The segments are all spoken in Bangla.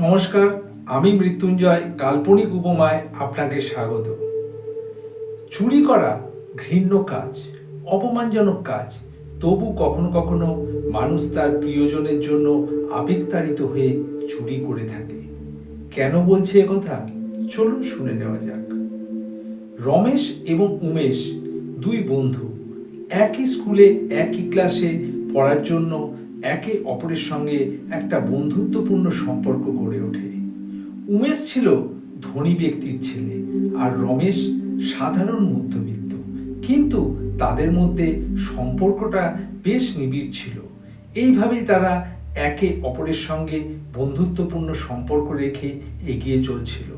নমস্কার, আমি মৃত্যুঞ্জয় কাল্পনিক উপমায় আপনাকে স্বাগত। চুরি করা ঘৃণ্য কাজ, অপমানজনক কাজ, তবু কখনো কখনো মানুষ তার প্রিয়জনের জন্য আবেগতাড়িত হয়ে চুরি করে থাকে। কেন বলছে একথা? চলুন শুনে নেওয়া যাক। রমেশ এবং উমেশ দুই বন্ধু, একই স্কুলে একই ক্লাসে পড়ার জন্য একে অপরের সঙ্গে একটা বন্ধুত্বপূর্ণ সম্পর্ক গড়ে ওঠে। উমেশ ছিল ধনী ব্যক্তির ছেলে আর রমেশ সাধারণ মধ্যবিত্ত, কিন্তু তাদের মধ্যে সম্পর্কটা বেশ নিবিড় ছিল। এইভাবেই তারা একে অপরের সঙ্গে বন্ধুত্বপূর্ণ সম্পর্ক রেখে এগিয়ে চলছিল।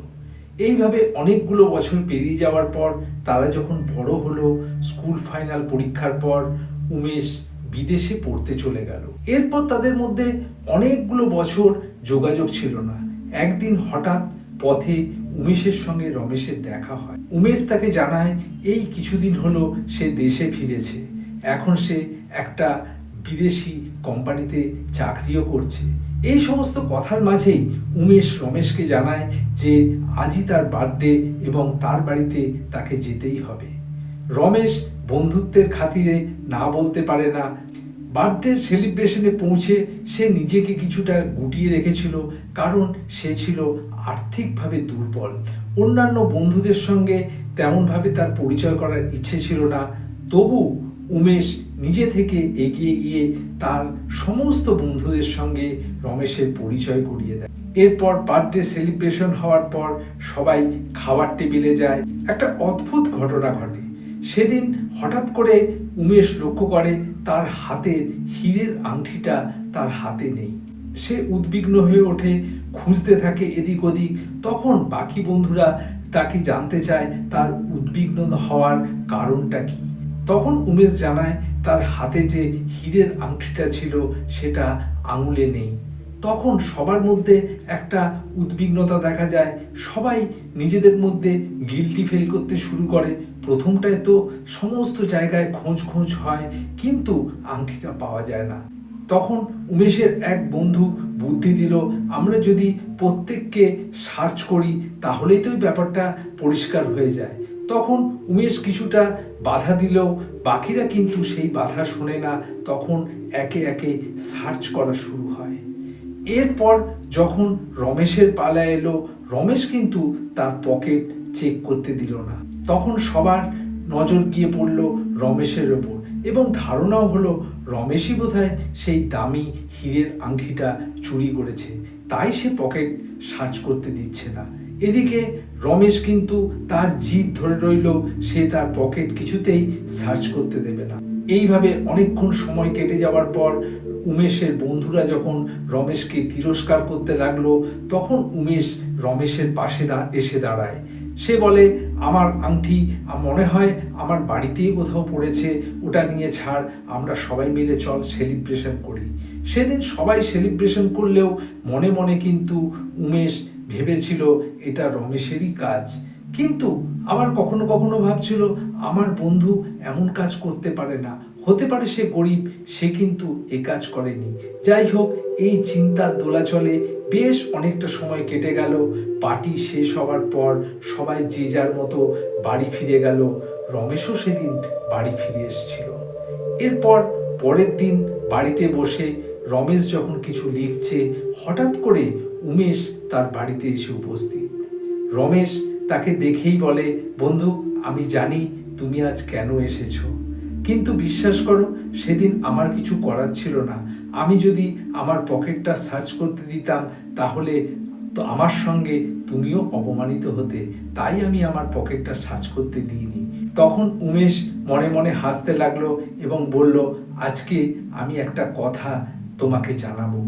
এইভাবে অনেকগুলো বছর পেরিয়ে যাওয়ার পর তারা যখন বড় হলো, স্কুল ফাইনাল পরীক্ষার পর উমেশ বিদেশে পড়তে চলে গেল। এরপর তাদের মধ্যে অনেকগুলো বছর যোগাযোগ ছিল না। একদিন হঠাৎ পথে উমেশের সঙ্গে রমেশের দেখা হয়। উমেশ তাকে জানায় এই কিছুদিন হলো সে দেশে ফিরেছে, এখন সে একটা বিদেশি কোম্পানিতে চাকরিও করছে। এই সমস্ত কথার মাঝেই উমেশ রমেশকে জানায় যে আজই তার বার্থডে এবং তার বাড়িতে তাকে যেতেই হবে। রমেশ বন্ধুত্বের খাতিরে না বলতে পারে না। বার্থডে সেলিব্রেশনে পৌঁছে সে নিজেকে কিছুটা গুটিয়ে রেখেছিল, কারণ সে ছিল আর্থিকভাবে দুর্বল। অন্যান্য বন্ধুদের সঙ্গে তেমনভাবে তার পরিচয় করার ইচ্ছে ছিল না। তবু উমেশ নিজে থেকে এগিয়ে গিয়ে তার সমস্ত বন্ধুদের সঙ্গে রমেশের পরিচয় করিয়ে দেয়। এরপর বার্থডে সেলিব্রেশন হওয়ার পর সবাই খাওয়ার টেবিলে যায়। একটা অদ্ভুত ঘটনা ঘটে। সেদিন হঠাৎ করে উমেশ লক্ষ্য করে তার হাতের হীরের আংটিটা তার হাতে নেই। সে উদ্বিগ্ন হয়ে ওঠে, খুঁজতে থাকে এদিক ওদিক। তখন বাকি বন্ধুরা তাকে জানতে চায় তার উদ্বিগ্ন হওয়ার কারণটা কি। তখন উমেশ জানায় তার হাতে যে হীরের আংটিটা ছিল সেটা আঙুলে নেই। তখন সবার মধ্যে একটা উদ্বিগ্নতা দেখা যায়। সবাই নিজেদের মধ্যে গিল্টি ফিল করতে শুরু করে। প্রথমটায় তো সমস্ত জায়গায় খোঁজ হয়, কিন্তু আংটিটা পাওয়া যায় না। তখন উমেশের এক বন্ধু বুদ্ধি দিল, আমরা যদি প্রত্যেককে সার্চ করি তাহলেই তো ব্যাপারটা পরিষ্কার হয়ে যায়। তখন উমেশ কিছুটা বাধা দিলেও বাকিরা কিন্তু সেই বাধা শোনে না। তখন একে একে সার্চ করা শুরু হয়। এরপর যখন রমেশের পালা এলো, রমেশ কিন্তু তার পকেট চেক করতে দিল না। তখন সবার নজর গিয়ে পড়ল রমেশের ওপর এবং ধারণাও হলো রমেশই বোধহয় সেই দামি হীরের আংটিটা চুরি করেছে, তাই সে পকেট সার্চ করতে দিচ্ছে না। এদিকে রমেশ কিন্তু তার জিদ ধরে রইল, সে তার পকেট কিছুতেই সার্চ করতে দেবে না। এইভাবে অনেকক্ষণ সময় কেটে যাওয়ার পর উমেশের বন্ধুরা যখন রমেশকে তিরস্কার করতে লাগলো, তখন উমেশ রমেশের পাশে এসে দাঁড়ায়। সে বলে, আমার আংটি মনে হয় আমার বাড়িতেই কোথাও পড়েছে, ওটা নিয়ে ছাড়, আমরা সবাই মিলে চল সেলিব্রেশন করি। সেদিন সবাই সেলিব্রেশন করলেও মনে মনে কিন্তু উমেশ ভেবেছিল এটা রমেশেরই কাজ। কিন্তু আবার কখনো কখনো ভাবছিল আমার বন্ধু এমন কাজ করতে পারে না, হতে পারে সে গরিব, সে কিন্তু এ কাজ করেনি। যাই হোক, এই চিন্তার দোলাচলে বেশ অনেকটা সময় কেটে গেল। পার্টি শেষ হওয়ার পর সবাই যে যার মতো বাড়ি ফিরে গেল। রমেশও সেদিন বাড়ি ফিরে এসেছিল। এরপর পরের দিন বাড়িতে বসে রমেশ যখন কিছু লিখছে, হঠাৎ করে উমেশ তার বাড়িতে এসে উপস্থিত। রমেশ তাকে দেখেই বলে, বন্ধু, আমি জানি তুমি আজ কেন এসেছো, কিন্তু বিশ্বাস করো সেদিন আমার কিছু করার ছিল না। আমি যদি আমার পকেটটা সার্চ করতে দিতাম তাহলে তো আমার সঙ্গে তুমিও অপমানিত হতে, তাই আমি আমার পকেটটা সার্চ করতে দিইনি। তখন উমেশ মনে মনে হাসতে লাগলো এবং বলল, আজকে আমি একটা কথা তোমাকে জানাবো।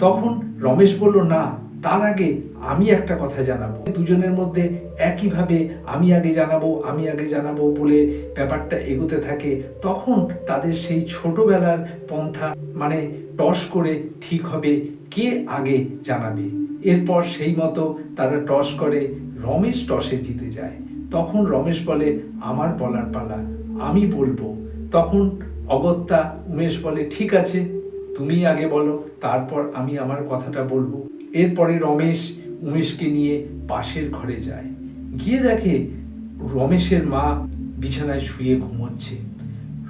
তখন রমেশ বলল, না, তার আগে আমি একটা কথা জানাবো। দুজনের মধ্যে একইভাবে আমি আগে জানাবো বলে ব্যাপারটা এগোতে থাকে। তখন তাদের সেই ছোটবেলার পন্থা, মানে টস করে ঠিক হবে কে আগে জানাবে। এরপর সেই মতো তারা টস করে, রমেশ টসে জিতে যায়। তখন রমেশ বলে, আমার বলার পালা, আমি বলবো। তখন অগত্যা উমেশ বলে, ঠিক আছে, তুমি আগে বলো, তারপর আমি আমার কথাটা বলবো। এরপরে রমেশ উমেশকে নিয়ে পাশের ঘরে যায়। গিয়ে দেখে রমেশের মা বিছানায় শুয়ে ঘুমোচ্ছে।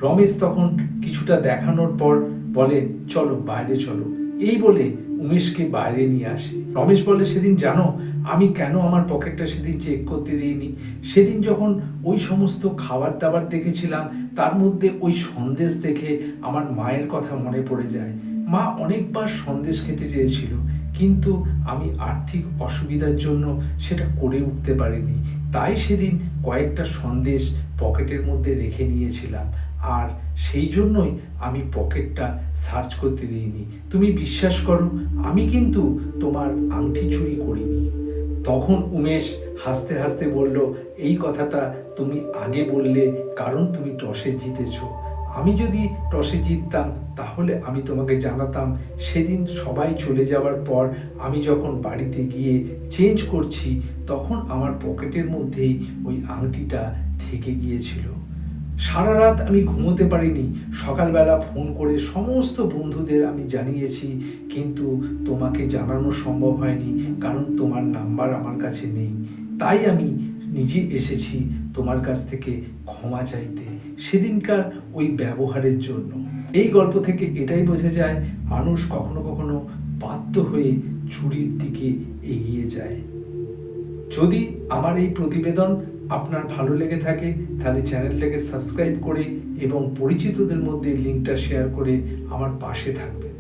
রমেশ তখন কিছুটা দেখানোর পর বলে, চলো বাইরে চলো। এই বলে উমেশকে বাইরে নিয়ে আসে। রমেশ বলে, সেদিন জানো আমি কেন আমার পকেটটা সেদিন চেক করতে দিইনি? সেদিন যখন ওই সমস্ত খাবার দাবার দেখেছিলাম, তার মধ্যে ওই সন্দেশ দেখে আমার মায়ের কথা মনে পড়ে যায়। মা অনেকবার সন্দেশ খেতে চেয়েছিল, কিন্তু আমি আর্থিক অসুবিধার জন্য সেটা করে উঠতে পারিনি। তাই সেদিন কয়েকটা সন্দেশ পকেটের মধ্যে রেখে নিয়েছিলাম, আর সেই জন্যই আমি পকেটটা সার্চ করতে দিইনি। তুমি বিশ্বাস করো, আমি কিন্তু তোমার আংটি চুরি করিনি। তখন উমেশ হাসতে হাসতে বলল, এই কথাটা তুমি আগে বললে, কারণ তুমি টসে জিতেছো। আমি যদি টসে জিততাম তাহলে আমি তোমাকে জানাতাম। সেদিন সবাই চলে যাওয়ার পর আমি যখন বাড়িতে গিয়ে চেঞ্জ করছি, তখন আমার পকেটের মধ্যেই ওই আংটিটা থেকে গিয়েছিল। সারা রাত আমি ঘুমোতে পারিনি। সকালবেলা ফোন করে সমস্ত বন্ধুদের আমি জানিয়েছি, কিন্তু তোমাকে জানানো সম্ভব হয়নি, কারণ তোমার নাম্বার আমার কাছে নেই। তাই আমি নিজে এসেছি তোমার কাছ থেকে ক্ষমা চাইতে সেদিনকার ওই ব্যবহারের জন্য। এই গল্প থেকে এটাই বোঝা যায়, মানুষ কখনো কখনো বাধ্য হয়ে চুরির দিকে এগিয়ে যায়। যদি আমার এই প্রতিবেদন আপনার ভালো লেগে থাকে, তাহলে চ্যানেলটাকে সাবস্ক্রাইব করে এবং পরিচিতদের মধ্যে লিঙ্কটা শেয়ার করে আমার পাশে থাকবেন।